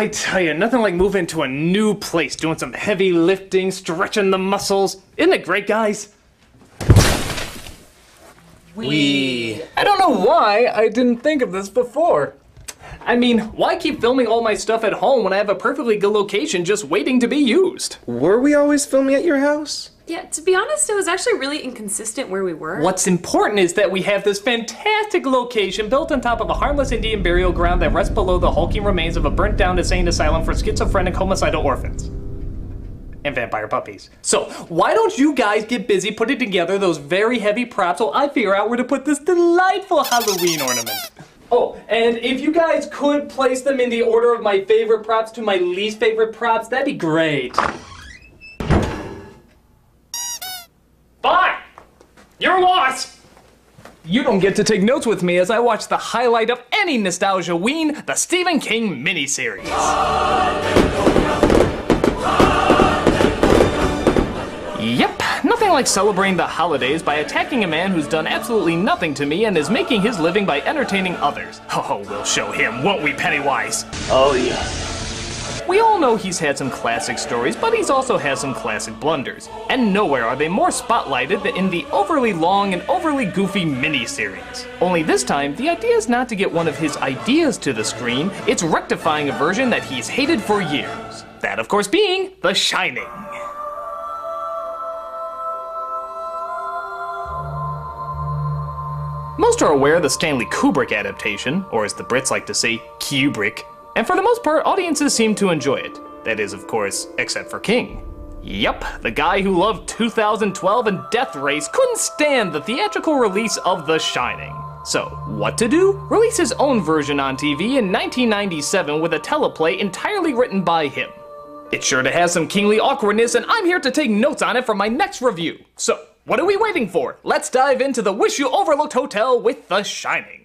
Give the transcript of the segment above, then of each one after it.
I tell you, nothing like moving to a new place, doing some heavy lifting, stretching the muscles. Isn't it great, guys? I don't know why I didn't think of this before. I mean, why keep filming all my stuff at home when I have a perfectly good location just waiting to be used? Were we always filming at your house? Yeah, to be honest, it was actually really inconsistent where we were. What's important is that we have this fantastic location built on top of a harmless Indian burial ground that rests below the hulking remains of a burnt down insane asylum for schizophrenic homicidal orphans. And vampire puppies. So, why don't you guys get busy putting together those very heavy props while I figure out where to put this delightful Halloween ornament? Oh, and if you guys could place them in the order of my favorite props to my least favorite props, that'd be great. Fine! Your loss! You don't get to take notes with me as I watch the highlight of any nostalgia-ween, the Stephen King miniseries. Yep, nothing like celebrating the holidays by attacking a man who's done absolutely nothing to me and is making his living by entertaining others. Oh, we'll show him, won't we, Pennywise? Oh, yeah. We all know he's had some classic stories, but he's also had some classic blunders. And nowhere are they more spotlighted than in the overly long and overly goofy miniseries. Only this time, the idea is not to get one of his ideas to the screen, it's rectifying a version that he's hated for years. That, of course, being The Shining. Most are aware of the Stanley Kubrick adaptation, or as the Brits like to say, Kubrick. And for the most part, audiences seem to enjoy it. That is, of course, except for King. Yup, the guy who loved 2012 and Death Race couldn't stand the theatrical release of The Shining. So, what to do? Release his own version on TV in 1997 with a teleplay entirely written by him. It's sure to have some kingly awkwardness, and I'm here to take notes on it for my next review. So, what are we waiting for? Let's dive into the Wish You Overlooked Hotel with The Shining.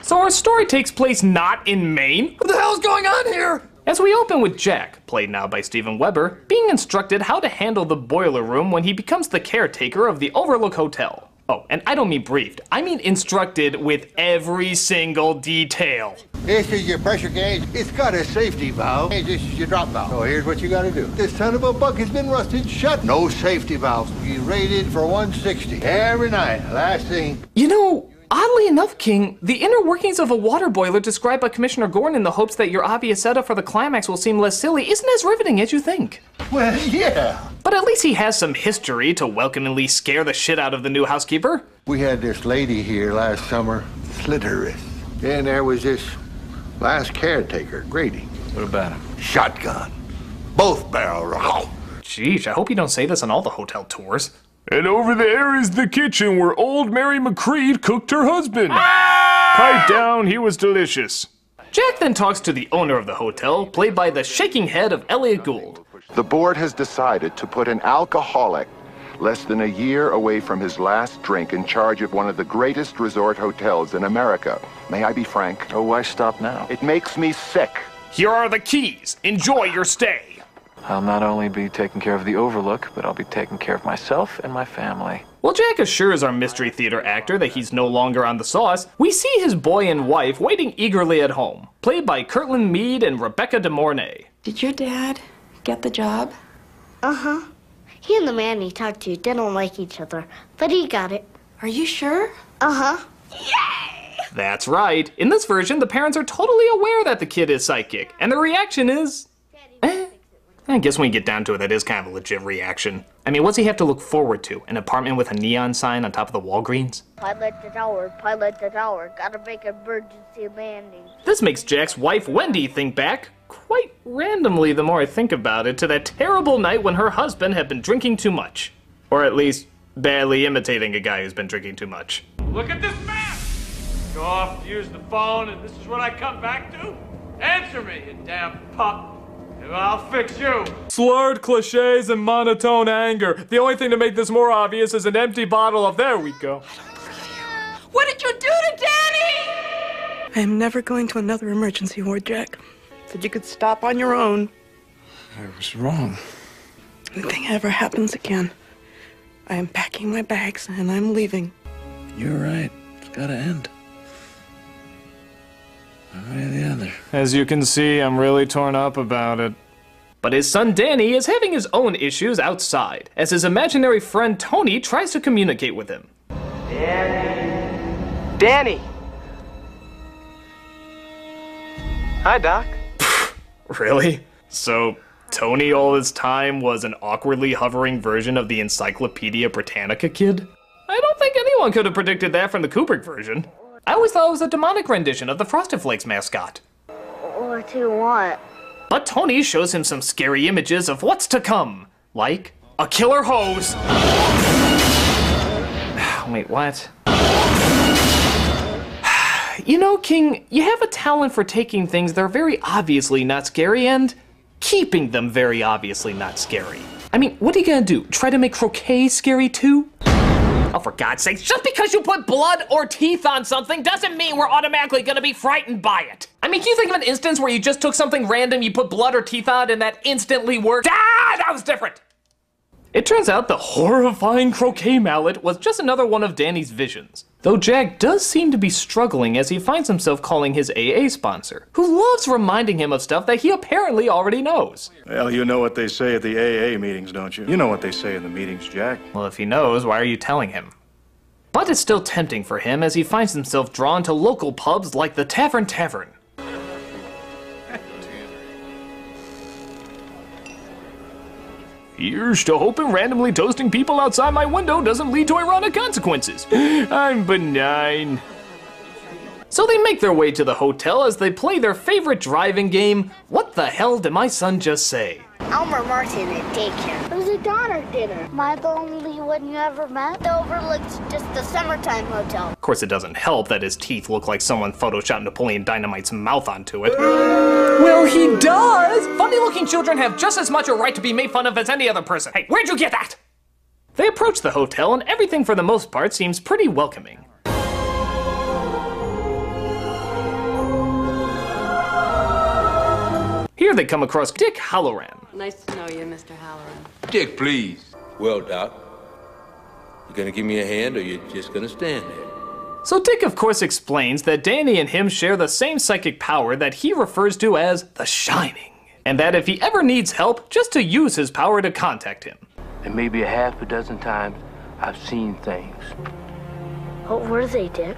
So our story takes place not in Maine. What the hell's going on here? As we open with Jack, played now by Steven Weber, being instructed how to handle the boiler room when he becomes the caretaker of the Overlook Hotel. Oh, and I don't mean briefed, I mean instructed with every single detail. This is your pressure gauge. It's got a safety valve. Hey, this is your drop valve. So here's what you gotta do. This son of a buck has been rusted shut. No safety valves. You rated for 160 every night. Last thing. You know, oddly enough, King, the inner workings of a water boiler described by Commissioner Gordon in the hopes that your obvious setup for the climax will seem less silly isn't as riveting as you think. Well, yeah. But at least he has some history to welcomingly scare the shit out of the new housekeeper. We had this lady here last summer, slit her wrist. Then there was this last caretaker, Grady. What about him? Shotgun. Both barrels. Jeez, I hope you don't say this on all the hotel tours. And over there is the kitchen where old Mary McCreed cooked her husband. Pipe down, he was delicious. Jack then talks to the owner of the hotel, played by the shaking head of Elliot Gould. The board has decided to put an alcoholic less than a year away from his last drink in charge of one of the greatest resort hotels in America. May I be frank? Oh, why stop now? It makes me sick. Here are the keys. Enjoy your stay. I'll not only be taking care of the Overlook, but I'll be taking care of myself and my family. While Jack assures our mystery theater actor that he's no longer on the sauce, we see his boy and wife waiting eagerly at home, played by Kirtland Meade and Rebecca De Mornay. Did your dad get the job? Uh-huh. He and the man he talked to didn't like each other, but he got it. Are you sure? Uh-huh. Yay! That's right. In this version, the parents are totally aware that the kid is psychic, and the reaction is... I guess when you get down to it, that is kind of a legit reaction. I mean, what's he have to look forward to? An apartment with a neon sign on top of the Walgreens? Pilot the tower, gotta make emergency landing. This makes Jack's wife, Wendy, think back, quite randomly the more I think about it, to that terrible night when her husband had been drinking too much. Or at least, badly imitating a guy who's been drinking too much. Look at this map! Go off to use the phone, and this is what I come back to? Answer me, you damn pup! I'll fix you. Slurred cliches and monotone anger. The only thing to make this more obvious is an empty bottle of there we go. I don't believe you. What did you do to Danny? I am never going to another emergency ward, Jack. Said you could stop on your own. I was wrong. If anything ever happens again, I am packing my bags and I'm leaving. You're right. It's gotta end. One way or the other. As you can see, I'm really torn up about it. But his son Danny is having his own issues outside, as his imaginary friend Tony tries to communicate with him. Danny! Danny! Hi, Doc. Really? So, Tony all this time was an awkwardly hovering version of the Encyclopedia Britannica kid? I don't think anyone could have predicted that from the Kubrick version. I always thought it was a demonic rendition of the Frosted Flakes mascot. What do you want? But Tony shows him some scary images of what's to come, like a killer hose. Wait, what? You know, King, you have a talent for taking things that are very obviously not scary and keeping them very obviously not scary. I mean, what are you gonna do? Try to make croquet scary too? Oh, for God's sake, just because you put blood or teeth on something doesn't mean we're automatically gonna be frightened by it. I mean, can you think of an instance where you just took something random, you put blood or teeth on, and that instantly worked? Ah, that was different! It turns out the horrifying croquet mallet was just another one of Danny's visions. Though Jack does seem to be struggling as he finds himself calling his AA sponsor, who loves reminding him of stuff that he apparently already knows. Well, you know what they say at the AA meetings, don't you? You know what they say in the meetings, Jack. Well, if he knows, why are you telling him? But it's still tempting for him as he finds himself drawn to local pubs like the Tavern. Here's to hoping randomly toasting people outside my window doesn't lead to ironic consequences. I'm benign. So they make their way to the hotel as they play their favorite driving game, What the Hell Did My Son Just Say? Elmer Martin at daycare. It was a Donner dinner. Am I the only one you ever met? The overlook's just the summertime hotel. Of course, it doesn't help that his teeth look like someone photoshopped Napoleon Dynamite's mouth onto it. Well, he does! Funny-looking children have just as much a right to be made fun of as any other person. Hey, where'd you get that? They approach the hotel, and everything for the most part seems pretty welcoming. Here they come across Dick Halloran. Nice to know you, Mr. Halloran. Dick, please. Well, Doc, you gonna give me a hand or you just gonna stand there? So Dick, of course, explains that Danny and him share the same psychic power that he refers to as the Shining, and that if he ever needs help, just to use his power to contact him. And maybe a half a dozen times I've seen things. What were they, Dick?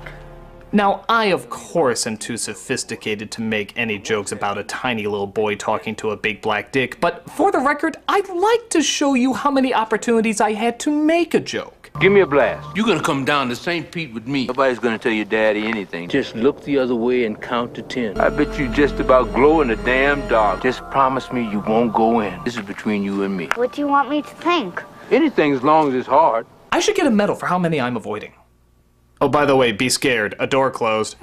Now, I, of course, am too sophisticated to make any jokes about a tiny little boy talking to a big black dick, but for the record, I'd like to show you how many opportunities I had to make a joke. Give me a blast. You're gonna come down to St. Pete with me. Nobody's gonna tell your daddy anything. Just look the other way and count to 10. I bet you just about glow in the damn dark. Just promise me you won't go in. This is between you and me. What do you want me to think? Anything as long as it's hard. I should get a medal for how many I'm avoiding. Oh, by the way, be scared. A door closed.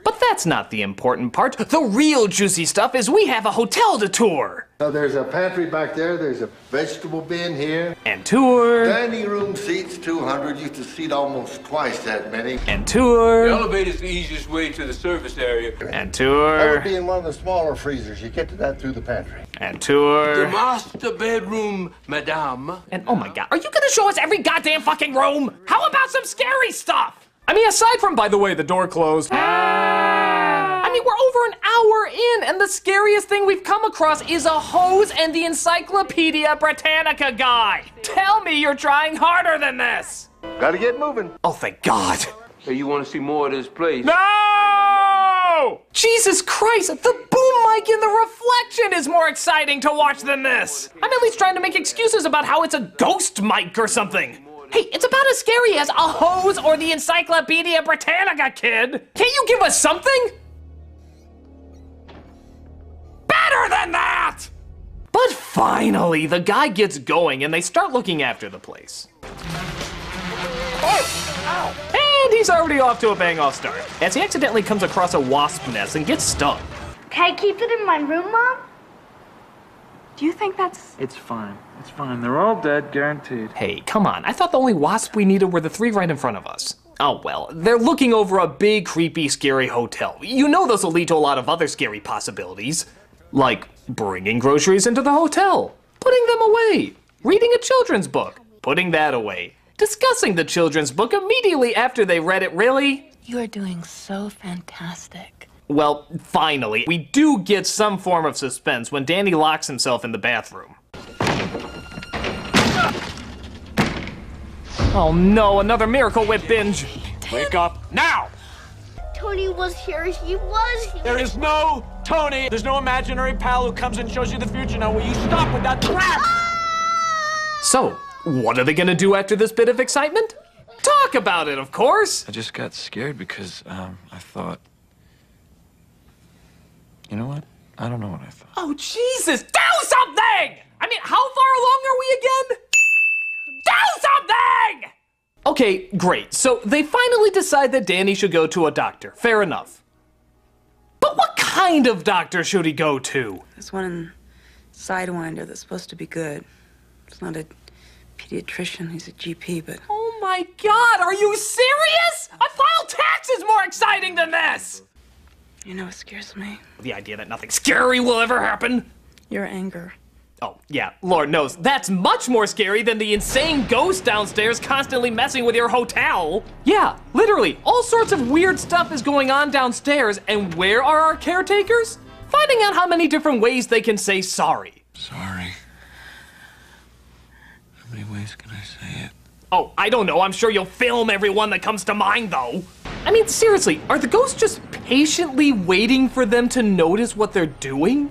But that's not the important part. The real juicy stuff is we have a hotel to tour. So there's a pantry back there, there's a vegetable bin here. And tour. Dining room seats, 200. Used to seat almost twice that many. And tour. The elevator's the easiest way to the service area. And That tour. would be in one of the smaller freezers. You get to that through the pantry. And tour. The master bedroom, madame. And oh my God, are you gonna show us every goddamn fucking room? How about some scary stuff? I mean, aside from, by the way, the door closed. I mean, we're over an hour in, and the scariest thing we've come across is a hose and the Encyclopedia Britannica guy. Tell me you're trying harder than this. Gotta get moving. Oh, thank God. Hey, you want to see more of this place? No! Jesus Christ, the boom mic in the reflection is more exciting to watch than this. I'm at least trying to make excuses about how it's a ghost mic or something. Hey, it's about as scary as a hose or the Encyclopedia Britannica, kid. Can't you give us something? Better than that! But finally, the guy gets going and they start looking after the place. And he's already off to a bang-off start, as he accidentally comes across a wasp nest and gets stung. Can I keep it in my room, Mom? Do you think that's... It's fine. It's fine. They're all dead, guaranteed. Hey, come on. I thought the only wasp we needed were the 3 right in front of us. Oh well, they're looking over a big, creepy, scary hotel. You know those will lead to a lot of other scary possibilities. Like bringing groceries into the hotel, putting them away, reading a children's book, putting that away, discussing the children's book immediately after they read it, really? You are doing so fantastic. Well, finally, we do get some form of suspense when Danny locks himself in the bathroom. Oh no, another Miracle Whip binge. Wake up now! Tony was here. He was here. There is no Tony. There's no imaginary pal who comes and shows you the future. Now, will you stop with that crap? So, what are they gonna do after this bit of excitement? Talk about it, of course! I just got scared because, I thought... You know what? I don't know what I thought. Oh, Jesus! Do something! I mean, how far along are we again? Do something! Okay, great. So they finally decide that Danny should go to a doctor. Fair enough. But what kind of doctor should he go to? There's one in Sidewinder that's supposed to be good. It's not a pediatrician, he's a GP, but... Oh my God, are you serious? I file taxes more exciting than this! You know what scares me? The idea that nothing scary will ever happen. Your anger. Oh, yeah, Lord knows. That's much more scary than the insane ghost downstairs constantly messing with your hotel. Yeah, literally, all sorts of weird stuff is going on downstairs, and where are our caretakers? Finding out how many different ways they can say sorry. Sorry. How many ways can I say it? Oh, I don't know. I'm sure you'll film every one that comes to mind, though. I mean, seriously, are the ghosts just patiently waiting for them to notice what they're doing?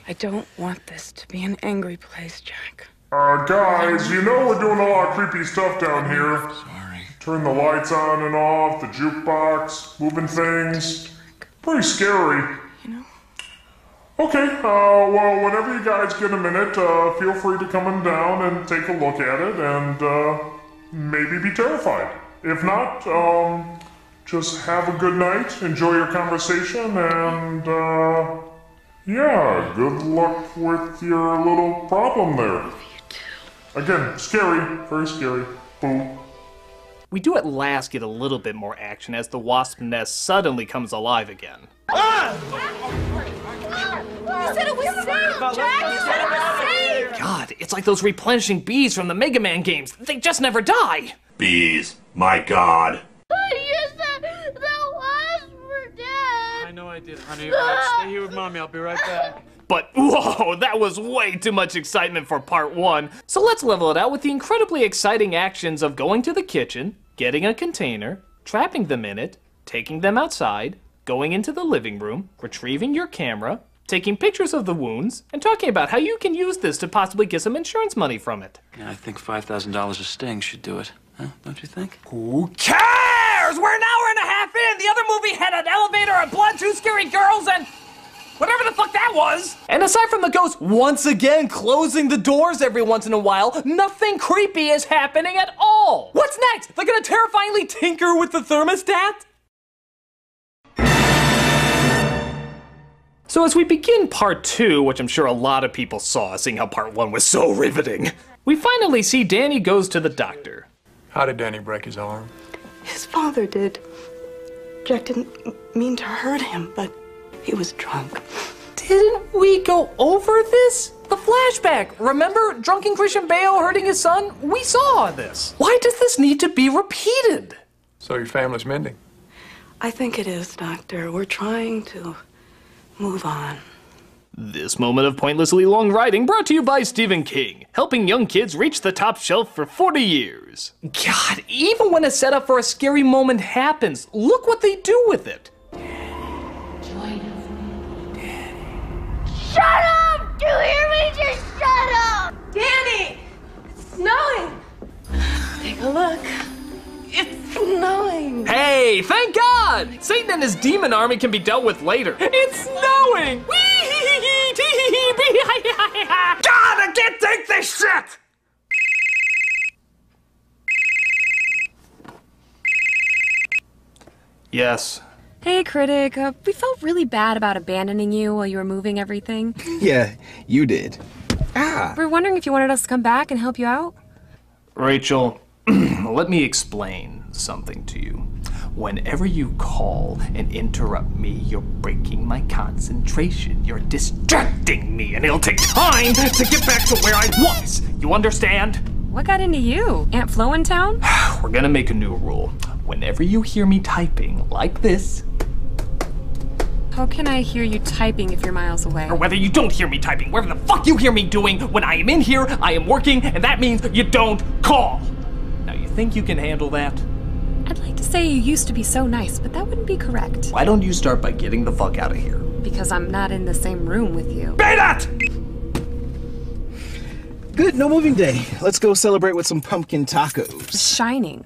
I don't want this to be an angry place, Jack. Guys, you know we're doing a lot of creepy stuff down here. Sorry. Turn the lights on and off, the jukebox, moving things. Pretty scary. You know? Okay, well, whenever you guys get a minute, feel free to come on down and take a look at it and, maybe be terrified. If not, just have a good night, enjoy your conversation, and, yeah, good luck with your little problem there. You too. Again, scary, very scary. Boo. We do at last get a little bit more action as the wasp nest suddenly comes alive again. You said it was safe, Jack! You said it was safe! God, it's like those replenishing bees from the Mega Man games. They just never die. Bees, my God. You said the wasps were dead. I know I did, honey. Stay here with Mommy. I'll be right back. But whoa, that was way too much excitement for part one. So let's level it out with the incredibly exciting actions of going to the kitchen, getting a container, trapping them in it, taking them outside, going into the living room, retrieving your camera, taking pictures of the wounds, and talking about how you can use this to possibly get some insurance money from it. Yeah, I think $5,000 a sting should do it. Huh? Don't you think? Who cares? We're an hour and a half in! The other movie had an elevator, a blood, two scary girls, and whatever the fuck that was! And aside from the ghost once again closing the doors every once in a while, nothing creepy is happening at all! What's next? They're gonna terrifyingly tinker with the thermostat? So as we begin part two, which I'm sure a lot of people saw, seeing how part one was so riveting, we finally see Danny goes to the doctor. How did Danny break his arm? His father did. Jack didn't mean to hurt him, but he was drunk. Didn't we go over this? The flashback. Remember drunken Christian Bale hurting his son? We saw this. Why does this need to be repeated? So your family's mending? I think it is, Doctor. We're trying to move on. This moment of pointlessly long writing brought to you by Stephen King, helping young kids reach the top shelf for 40 years. God, even when a setup for a scary moment happens, look what they do with it. Shut up! Do you hear me? Just shut up! Danny! It's snowing! Take a look. It's snowing. Hey, thank God! Satan and his demon army can be dealt with later. It's snowing! God, I can't take this shit! Yes. Hey, Critic. We felt really bad about abandoning you while you were moving everything. Yeah, you did. Ah. We were wondering if you wanted us to come back and help you out. Rachel, let me explain something to you. Whenever you call and interrupt me, you're breaking my concentration. You're distracting me, and it'll take time to get back to where I was. You understand? What got into you? Aunt Flo in town? We're gonna make a new rule. whenever you hear me typing like this, How can I hear you typing if you're miles away? or whether you don't hear me typing, whatever the fuck you hear me doing, when I am in here, I am working, and that means you don't call. Now, you think you can handle that? I'd like to say you used to be so nice, but that wouldn't be correct. Why don't you start by getting the fuck out of here? Because I'm not in the same room with you. Say that! Good, no moving day. Let's go celebrate with some pumpkin tacos. The Shining.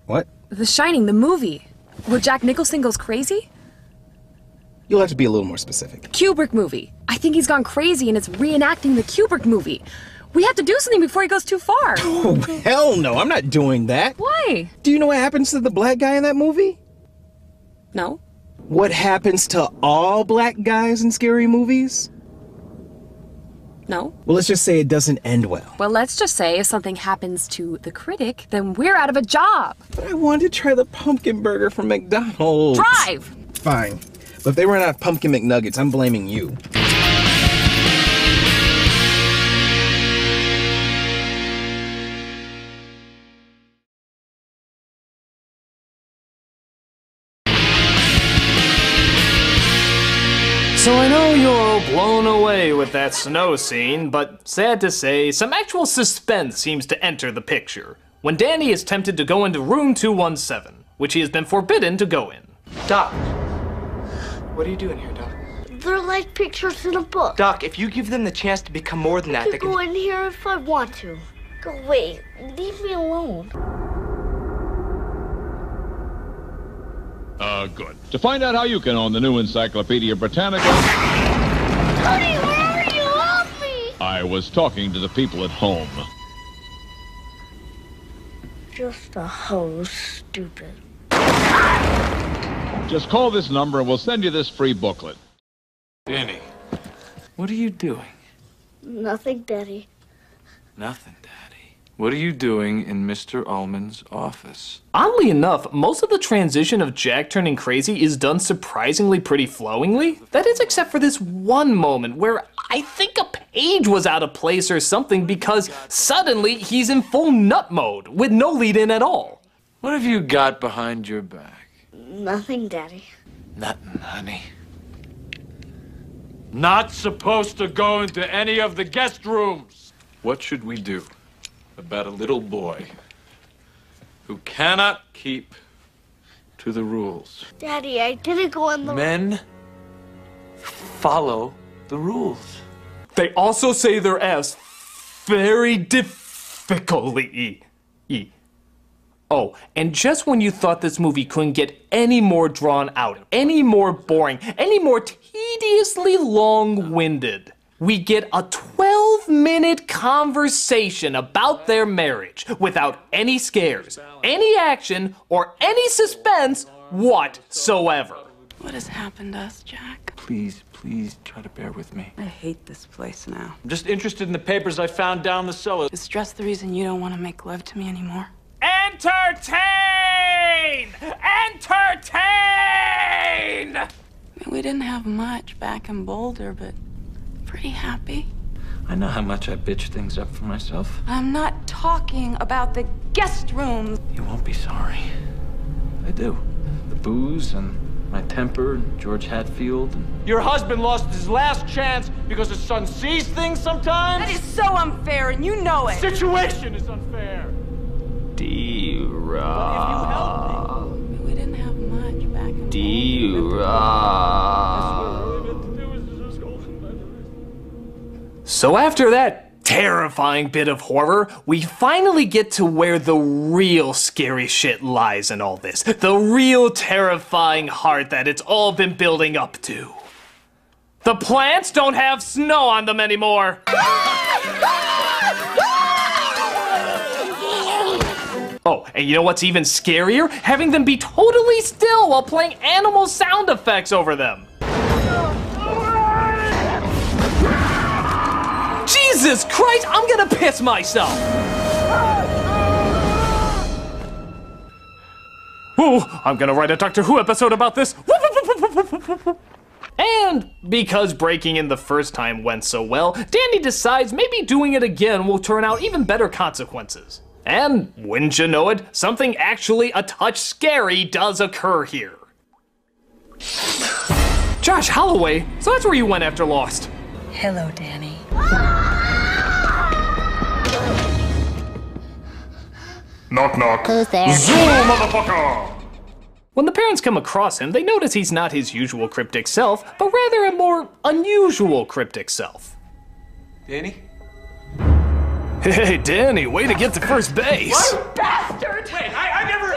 What? The Shining, the movie. Where Jack Nicholson goes crazy? You'll have to be a little more specific. Kubrick movie. I think he's gone crazy and it's reenacting the Kubrick movie. We have to do something before he goes too far. Oh, hell no, I'm not doing that. Why? Do you know what happens to the black guy in that movie? No. What happens to all black guys in scary movies? No. Well, let's just say it doesn't end well. Well, let's just say if something happens to the Critic, then we're out of a job. But I wanted to try the pumpkin burger from McDonald's. Drive! Fine. But if they run out of pumpkin McNuggets, I'm blaming you. So I know you're all blown away with that snow scene, but sad to say, some actual suspense seems to enter the picture when Danny is tempted to go into room 217, which he has been forbidden to go in. Doc, what are you doing here, Doc? They're like pictures in a book. Doc, if you give them the chance to become more than that, I they could can... go in here if I want to. Go away. Leave me alone. Good. To find out how you can own the new Encyclopedia Britannica... Honey, where are you? Help me! I was talking to the people at home. Just a hose, stupid. Just call this number and we'll send you this free booklet. Danny, what are you doing? Nothing, Daddy. Nothing, Daddy. What are you doing in Mr. Ullman's office? Oddly enough, most of the transition of Jack turning crazy is done surprisingly pretty flowingly. That is, except for this one moment where I think a page was out of place or something because suddenly he's in full nut mode with no lead in at all. What have you got behind your back? Nothing, Daddy. Nothing, honey. Not supposed to go into any of the guest rooms. What should we do about a little boy who cannot keep to the rules? Daddy, I didn't go in the... Men follow the rules. They also say their F's very difficultly. Oh, and just when you thought this movie couldn't get any more drawn out, any more boring, any more tediously long-winded, we get a 12-minute conversation about their marriage without any scares, any action, or any suspense whatsoever. What has happened to us, Jack? Please try to bear with me. I hate this place now. I'm just interested in the papers I found down the cellar. Is stress the reason you don't want to make love to me anymore? Entertain! Entertain! I mean, we didn't have much back in Boulder, but pretty happy. I know how much I bitch things up for myself. I'm not talking about the guest rooms. You won't be sorry. I do. The booze and my temper and George Hatfield and... Your husband lost his last chance because his son sees things sometimes? That is so unfair, and you know it. Situation is unfair. D-Rock. We didn't have much back in So after that terrifying bit of horror, we finally get to where the real scary shit lies in all this. The real terrifying heart that it's all been building up to. The plants don't have snow on them anymore. Oh, and you know what's even scarier? Having them be totally still while playing animal sound effects over them. Jesus Christ, I'm gonna piss myself! Ooh, I'm gonna write a Doctor Who episode about this. And because breaking in the first time went so well, Danny decides maybe doing it again will turn out even better consequences. And wouldn't you know it, something actually a touch scary does occur here. Josh Holloway, so that's where you went after Lost. Hello, Danny. Knock, knock. Who's there? Zoom, motherfucker! When the parents come across him, they notice he's not his usual cryptic self, but rather a more unusual cryptic self. Danny? Hey, Danny, way to get to first base. What bastard! Wait, I never...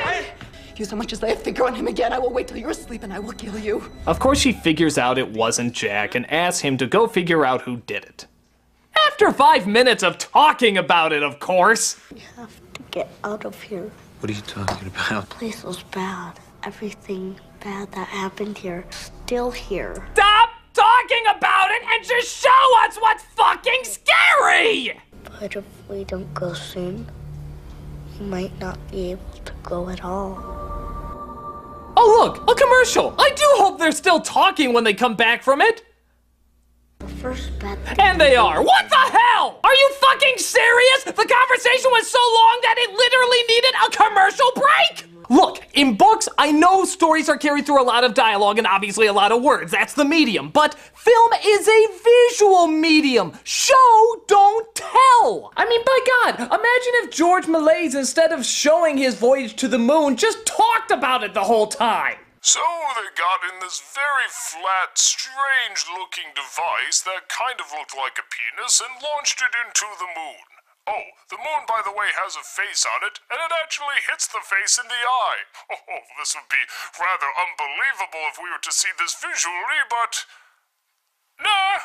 You so much as lay a finger on him again, I will wait till you're asleep and I will kill you. Of course, she figures out it wasn't Jack and asks him to go figure out who did it. After 5 minutes of talking about it, of course. We have to get out of here. What are you talking about? The place was bad. Everything bad that happened here, still here. Stop talking about it and just show us what's fucking scary! But if we don't go soon, we might not be able to go at all. Oh look, a commercial! I do hope they're still talking when they come back from it! The first bad thing. And they are! What the hell? Are you fucking serious? The conversation was so long that it literally needed a commercial break? Look, in books, I know stories are carried through a lot of dialogue and obviously a lot of words. That's the medium. But film is a visual medium. Show, don't tell. I mean, by God, imagine if George Méliès, instead of showing his voyage to the moon, just talked about it the whole time. So they got in this very flat, strange-looking device that kind of looked like a penis and launched it into the moon. Oh, the moon, by the way, has a face on it, and it actually hits the face in the eye. Oh, this would be rather unbelievable if we were to see this visually, but... nah.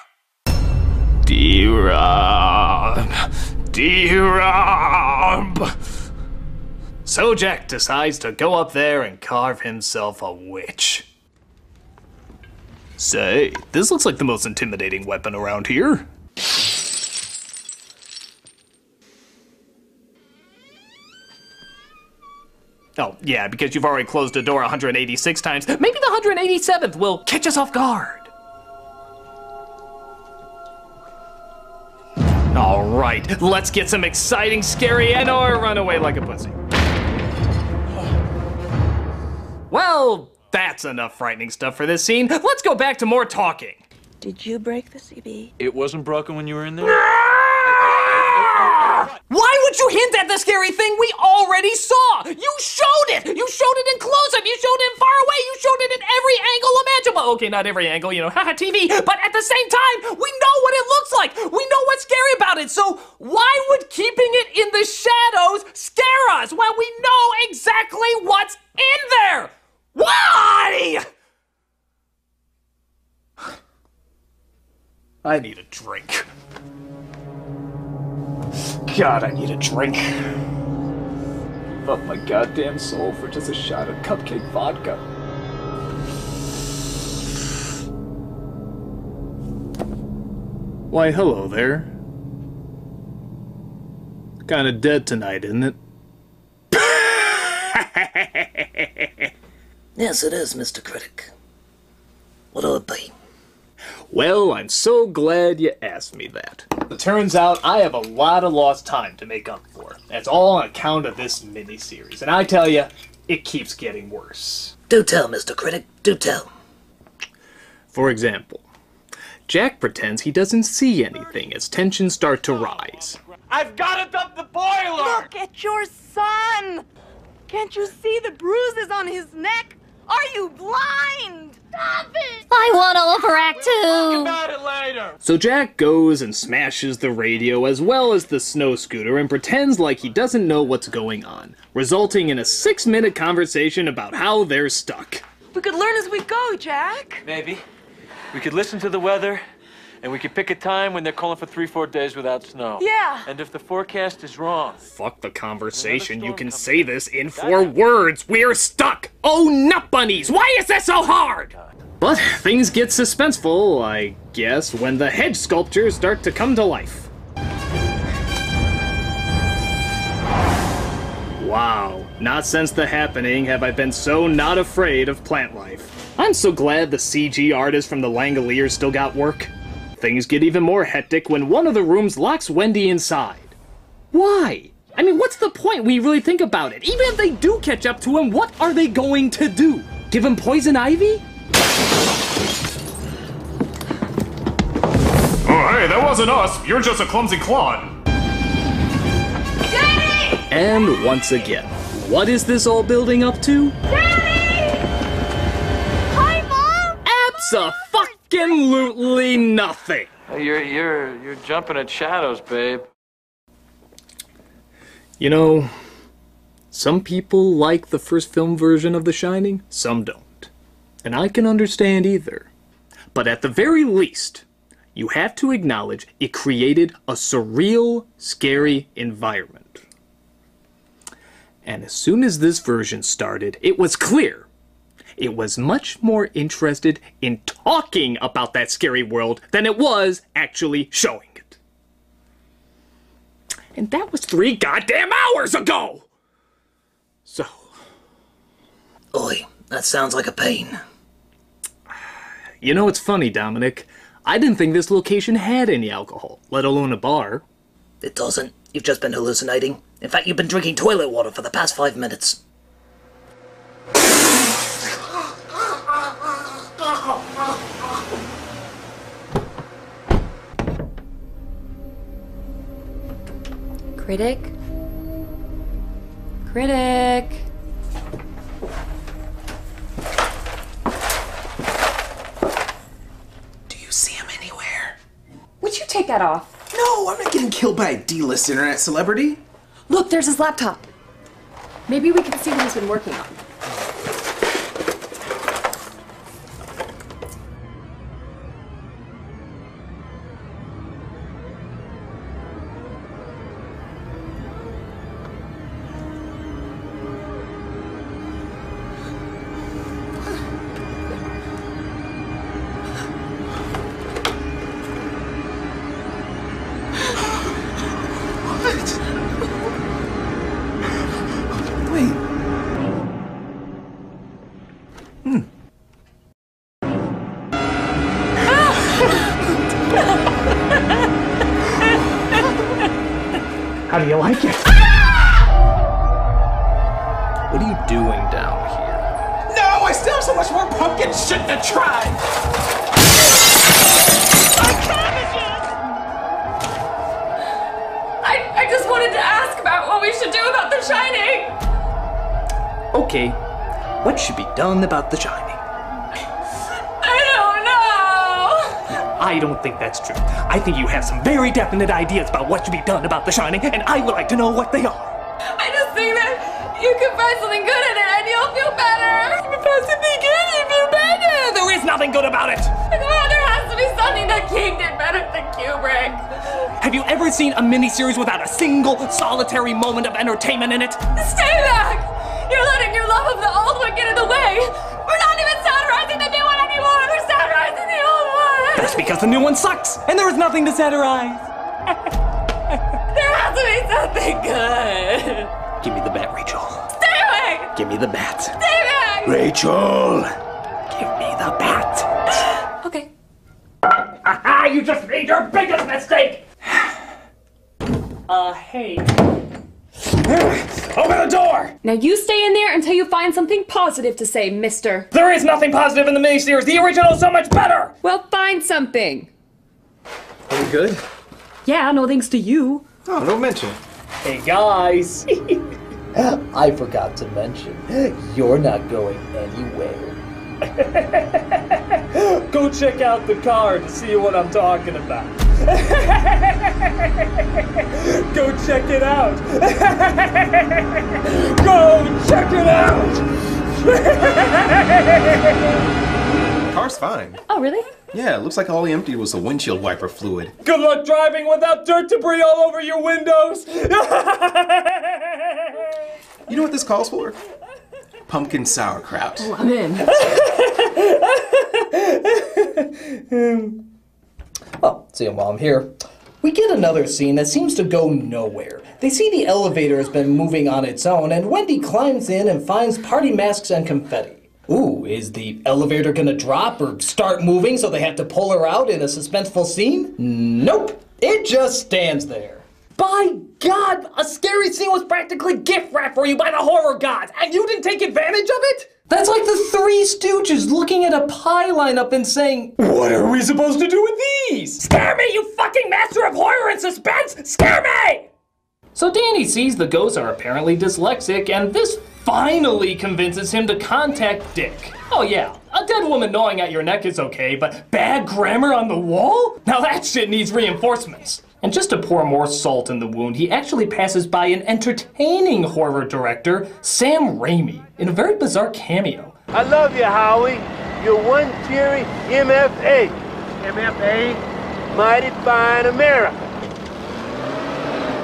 D-Rob. So Jack decides to go up there and carve himself a witch. Say, this looks like the most intimidating weapon around here. Oh, yeah, because you've already closed the door 186 times. Maybe the 187th will catch us off guard. All right, let's get some exciting, scary, and/or run away like a pussy. Well, that's enough frightening stuff for this scene. Let's go back to more talking. Did you break the CB? It wasn't broken when you were in there? Why would you hint at the scary thing we already saw? You showed it! You showed it in close-up, you showed it far away, you showed it in every angle imaginable. Okay, not every angle, haha, TV, but at the same time, we know what it looks like. We know what's scary about it, so why would keeping it in the shadows scare us when we know exactly what's in there? Why? I need a drink. God, I need a drink. Give up my goddamn soul for just a shot of cupcake vodka. Why, hello there. Kinda dead tonight, isn't it? Yes, it is, Mr. Critic. What'll it be? Well, I'm so glad you asked me that. It turns out I have a lot of lost time to make up for. That's all on account of this miniseries, and I tell you, it keeps getting worse. Do tell, Mr. Critic, do tell. For example, Jack pretends he doesn't see anything as tensions start to rise. I've got to dump the boiler! Look at your son! Can't you see the bruises on his neck? Are you blind? Stop it! I want to overact Talk too. about it later! So Jack goes and smashes the radio as well as the snow scooter and pretends like he doesn't know what's going on, resulting in a 6-minute conversation about how they're stuck. We could learn as we go, Jack. Maybe. We could listen to the weather, and we could pick a time when they're calling for 3-4 days without snow. Yeah. And if the forecast is wrong... Fuck the conversation, you can say this in 4 words. We're stuck! Oh, nut bunnies! Why is this so hard? But things get suspenseful, I guess, when the hedge sculptures start to come to life. Wow, not since The Happening have I been so not afraid of plant life. I'm so glad the CG artist from the Langoliers still got work. Things get even more hectic when one of the rooms locks Wendy inside. Why? I mean, what's the point when you really think about it? Even if they do catch up to him, what are they going to do? Give him poison ivy? Oh, hey, that wasn't us. You're just a clumsy clod. Daddy! And once again, what is this all building up to? Daddy! Hi, Mom! Abso-fucking-lutely nothing. You're jumping at shadows, babe. You know, some people like the first film version of The Shining, some don't. And I can understand either. But at the very least, you have to acknowledge it created a surreal, scary environment. And as soon as this version started, it was clear it was much more interested in talking about that scary world than it was actually showing it. And that was 3 goddamn hours ago! So... Oi, that sounds like a pain. You know, it's funny, Dominic. I didn't think this location had any alcohol, let alone a bar. It doesn't. You've just been hallucinating. In fact, you've been drinking toilet water for the past 5 minutes. Critic? Critic? Do you see him anywhere? Would you take that off? No, I'm not getting killed by a D-list internet celebrity. Look, there's his laptop. Maybe we can see what he's been working on. How do you like it? What are you doing down here? No, I still have so much more pumpkin shit to try! I just wanted to ask about what we should do about The Shining! Okay, what should be done about The Shining? I don't think that's true. I think you have some very definite ideas about what should be done about The Shining, and I would like to know what they are. I just think that you can find something good in it and you'll feel better. If you find something good, you'll feel better. There is nothing good about it. Well, there has to be something that King did better than Kubrick. Have you ever seen a miniseries without a single solitary moment of entertainment in it? Stay back! You're letting your love of the old one get in the way. We're not even satirizing the new one anymore. We're satirizing the old one. That's because the new one sucks, and there is nothing to satirize. There has to be something good. Give me the bat, Rachel. Stay away! Give me the bat. Stay back! Rachel! Give me the bat. Okay. Aha! You just made your biggest mistake! Hey. Open the door! Now you stay in there until you find something positive to say, mister. There is nothing positive in the miniseries. The original is so much better! Well, find something. Are we good? Yeah, no thanks to you. Oh, don't mention it. Hey, guys. I forgot to mention, you're not going anywhere. Go check out the car to see what I'm talking about. Go check it out. Go check it out. The car's fine. Oh, really? Yeah, it looks like all he emptied was the windshield wiper fluid. Good luck driving without dirt debris all over your windows. You know what this calls for? Pumpkin sauerkraut. Oh, I'm in. Well, seeing while I'm here, we get another scene that seems to go nowhere. They see the elevator has been moving on its own, and Wendy climbs in and finds party masks and confetti. Ooh, is the elevator gonna drop or start moving so they have to pull her out in a suspenseful scene? Nope, it just stands there. By God, a scary scene was practically gift wrapped for you by the horror gods, and you didn't take advantage of it? That's like the Three Stooges looking at a pie lineup and saying, "What are we supposed to do with these?" Scare me, you fucking master of horror and suspense! Scare me! So Danny sees the ghosts are apparently dyslexic, and this finally convinces him to contact Dick. Oh yeah, a dead woman gnawing at your neck is okay, but bad grammar on the wall? Now that shit needs reinforcements. And just to pour more salt in the wound, he actually passes by an entertaining horror director, Sam Raimi, in a very bizarre cameo. I love you, Howie. You're one cheery MFA. MFA? Mighty Fine America.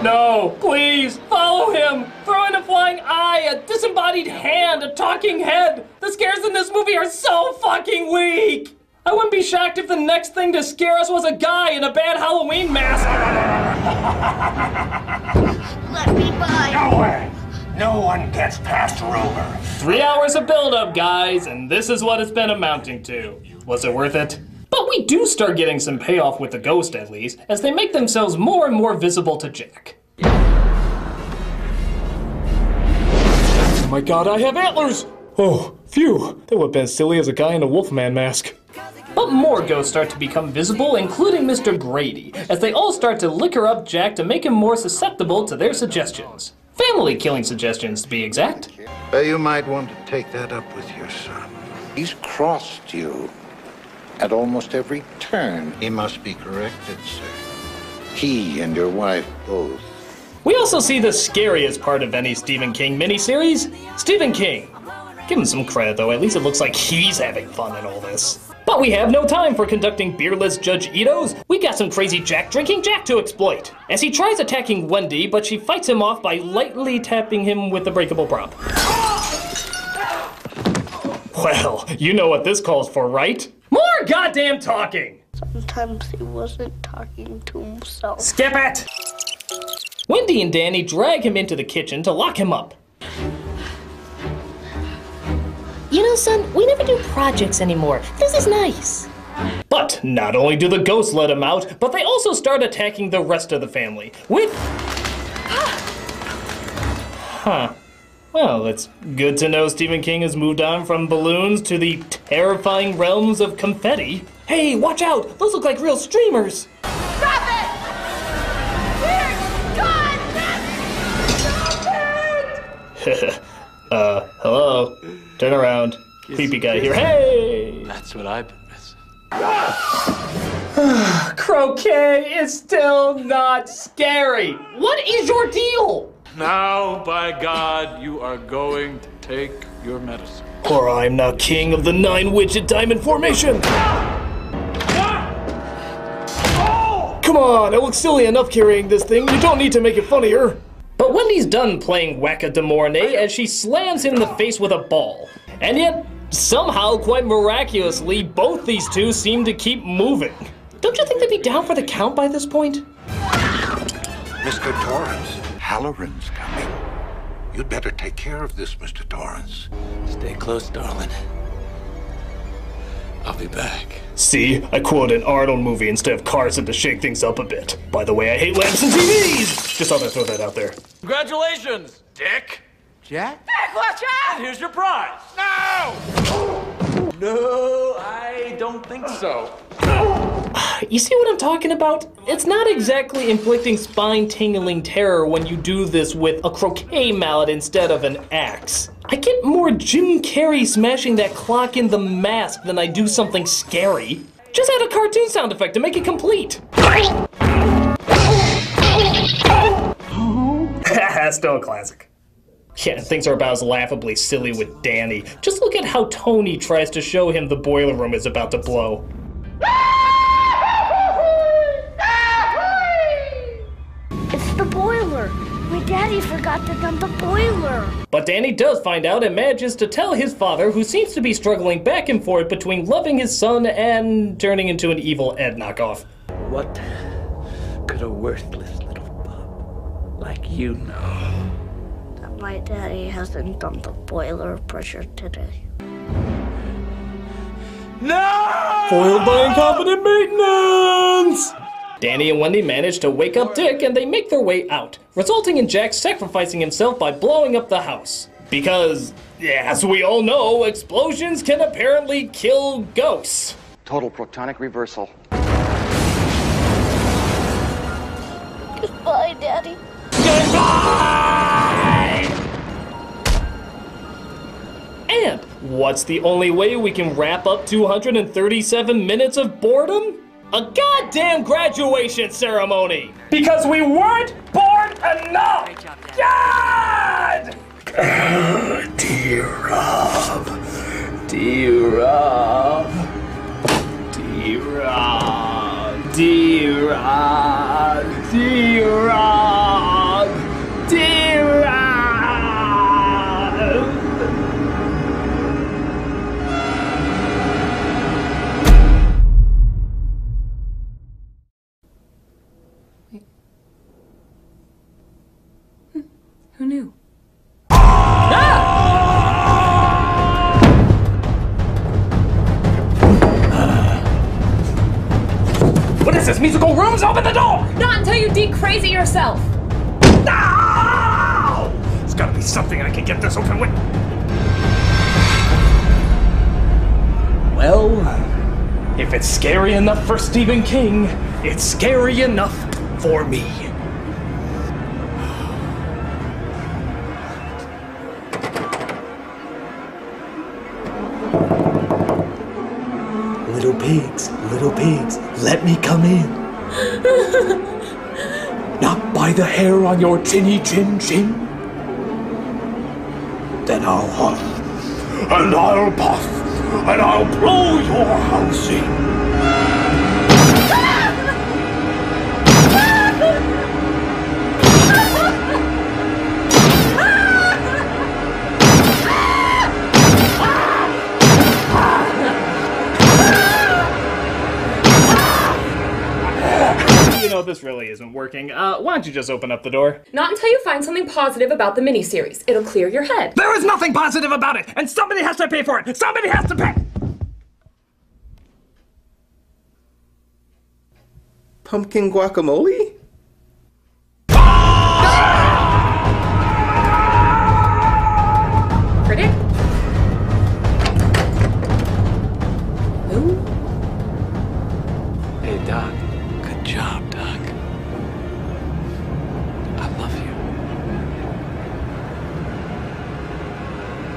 No, please, follow him! Throw in a flying eye, a disembodied hand, a talking head! The scares in this movie are so fucking weak! I wouldn't be shocked if the next thing to scare us was a guy in a bad Halloween mask! Let me by. Nowhere! No one gets past Ruger. 3 hours of build-up, guys, and this is what it's been amounting to. Was it worth it? But we do start getting some payoff with the ghost, at least, as they make themselves more and more visible to Jack. Oh my god, I have antlers! Oh, phew, that would have been as silly as a guy in a Wolfman mask. But more ghosts start to become visible, including Mr. Grady, as they all start to liquor up Jack to make him more susceptible to their suggestions. Family killing suggestions, to be exact. You might want to take that up with your son. He's crossed you at almost every turn. He must be corrected, sir. He and your wife both. We also see the scariest part of any Stephen King miniseries, Stephen King. Give him some credit though, at least it looks like he's having fun in all this. But we have no time for conducting beerless Judge Ito's. We got some crazy Jack drinking Jack to exploit. As he tries attacking Wendy, but she fights him off by lightly tapping him with the breakable prop. Well, you know what this calls for, right? More goddamn talking! Sometimes he wasn't talking to himself. Skip it! Wendy and Danny drag him into the kitchen to lock him up. You know, son, we never do projects anymore. This is nice. But not only do the ghosts let him out, but they also start attacking the rest of the family with... Huh. Well, it's good to know Stephen King has moved on from balloons to the terrifying realms of confetti. Hey, watch out! Those look like real streamers! Stop it! Dear God! Stop it! Hello? Turn around. Creepy guy here. Hey! That's what I've been missing. Croquet is still not scary. What is your deal? Now, by God, you are going to take your medicine. Or I'm not king of the 9-widget diamond formation. Come on, it looks silly enough carrying this thing. You don't need to make it funnier. But Wendy's done playing Whack-a-de-Mornay as she slams him in the face with a ball. And yet, somehow, quite miraculously, both these two seem to keep moving. Don't you think they'd be down for the count by this point? Mr. Torrance, Halloran's coming. You'd better take care of this, Mr. Torrance. Stay close, darling. I'll be back. See, I quote an Arnold movie instead of Carson to shake things up a bit. By the way, I hate lamps and TVs! Just thought I'd throw that out there. Congratulations, Dick. Jack? Dick, watch out! And here's your prize. No! No, I don't think so. You see what I'm talking about? It's not exactly inflicting spine-tingling terror when you do this with a croquet mallet instead of an axe. I get more Jim Carrey smashing that clock in The Mask than I do something scary. Just add a cartoon sound effect to make it complete. Still a classic. Yeah, things are about as laughably silly with Danny. Just look at how Tony tries to show him the boiler room is about to blow. It's the boiler. My daddy forgot to dump the boiler. But Danny does find out and manages to tell his father, who seems to be struggling back and forth between loving his son and turning into an evil Ed knockoff. What could a worthless little pup like you know? That my daddy hasn't dumped the boiler pressure today. No! Foiled by incompetent maintenance! Danny and Wendy manage to wake up Dick and they make their way out, resulting in Jack sacrificing himself by blowing up the house. Because, as we all know, explosions can apparently kill ghosts. Total protonic reversal. Goodbye, Daddy. Goodbye! And what's the only way we can wrap up 237 minutes of boredom? A goddamn graduation ceremony! Because we weren't bored enough! God! Dear Rob. Dear Rob. Dear Rob. Dear Rob. Dear Rob. Dear Rob. Who knew? What is this, musical rooms? Open the door! Not until you de-crazy yourself. No! There's gotta be something I can get this open with. Well, if it's scary enough for Stephen King, it's scary enough for me. Little pigs, let me come in. Not by the hair on your chinny chin chin. Then I'll huff, and I'll puff, and I'll blow your house in. You know, this really isn't working. Why don't you just open up the door? Not until you find something positive about the miniseries. It'll clear your head. There is nothing positive about it, and somebody has to pay for it. Somebody has to pay. Pumpkin guacamole? Critic? Who? Hey, Doc. Good job, Doc. I love you.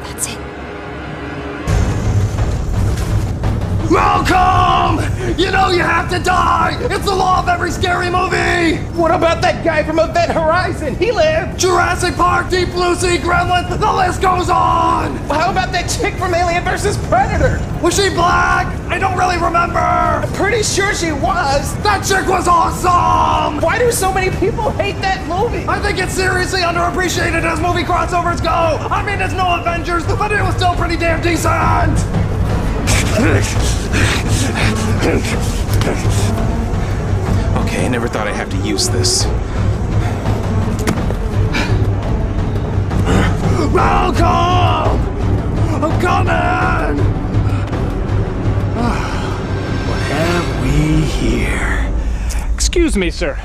That's it. Welcome! You know you have to die! It's the law of every scary movie! What about that guy from Event Horizon? He lived! Jurassic Park, Deep Blue Sea, Gremlins, the list goes on! How about that chick from Alien vs. Predator? Was she black? I don't really remember! I'm pretty sure she was! That chick was awesome! Why do so many people hate that movie? I think it's seriously underappreciated as movie crossovers go! I mean, it's no Avengers, but it was still pretty damn decent! Okay, I never thought I'd have to use this. Welcome! I'm coming! What have we here? Excuse me, sir.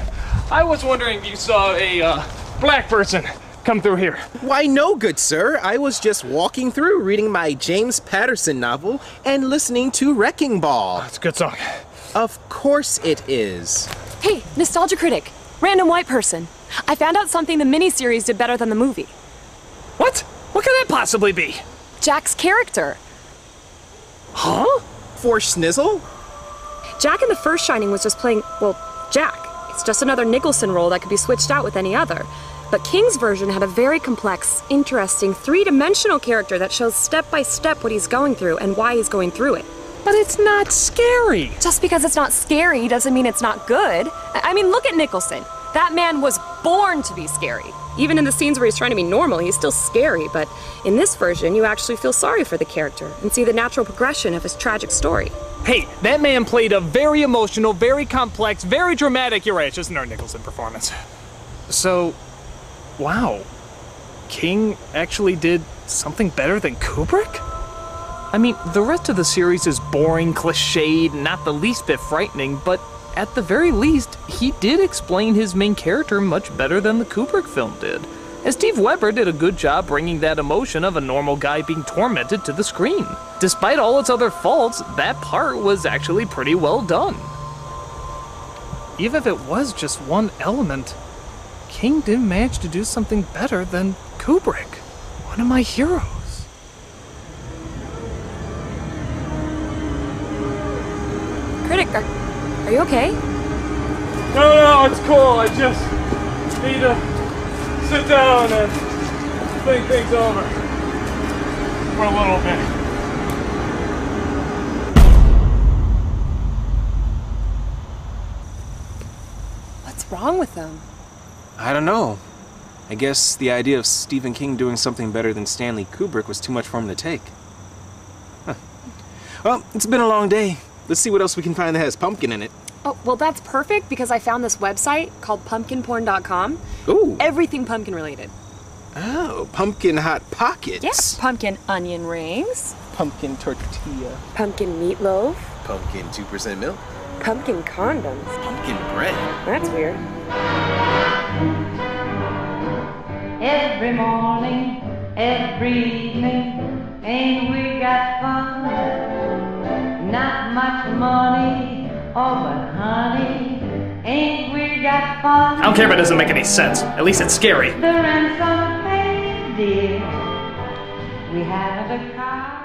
I was wondering if you saw a, black person come through here. Why, no, good sir. I was just walking through, reading my James Patterson novel and listening to Wrecking Ball. That's a good song. Of course it is. Hey, Nostalgia Critic. Random white person. I found out something the miniseries did better than the movie. What? What could that possibly be? Jack's character. Huh? For Snizzle? Jack in the first Shining was just playing, well, Jack. It's just another Nicholson role that could be switched out with any other. But King's version had a very complex, interesting, three-dimensional character that shows step by step what he's going through and why he's going through it. But it's not scary. Just because it's not scary doesn't mean it's not good. I mean, look at Nicholson. That man was born to be scary. Even in the scenes where he's trying to be normal, he's still scary. But in this version, you actually feel sorry for the character and see the natural progression of his tragic story. Hey, that man played a very emotional, very complex, very dramatic, you're right, it's just another Nicholson performance. So, wow. King actually did something better than Kubrick? I mean, the rest of the series is boring, cliched, not the least bit frightening, but at the very least, he did explain his main character much better than the Kubrick film did. And Steve Weber did a good job bringing that emotion of a normal guy being tormented to the screen. Despite all its other faults, that part was actually pretty well done. Even if it was just one element, King did manage to do something better than Kubrick, one of my heroes. Critic, are you okay? No, it's cool. I just need to sit down and think things over for a little bit. What's wrong with them? I don't know. I guess the idea of Stephen King doing something better than Stanley Kubrick was too much for him to take. Huh. Well, it's been a long day. Let's see what else we can find that has pumpkin in it. Oh, well, that's perfect because I found this website called pumpkinporn.com. Ooh. Everything pumpkin related. Oh, pumpkin hot pockets. Yes, pumpkin onion rings. Pumpkin tortilla. Pumpkin meatloaf. Pumpkin 2% milk. Pumpkin condoms. Pumpkin bread. That's weird. Every morning, every evening, ain't we got fun? Not much money, oh but honey, ain't we got fun? I don't care if it doesn't make any sense. At least it's scary. The ransom paid, dear. We haven't a car.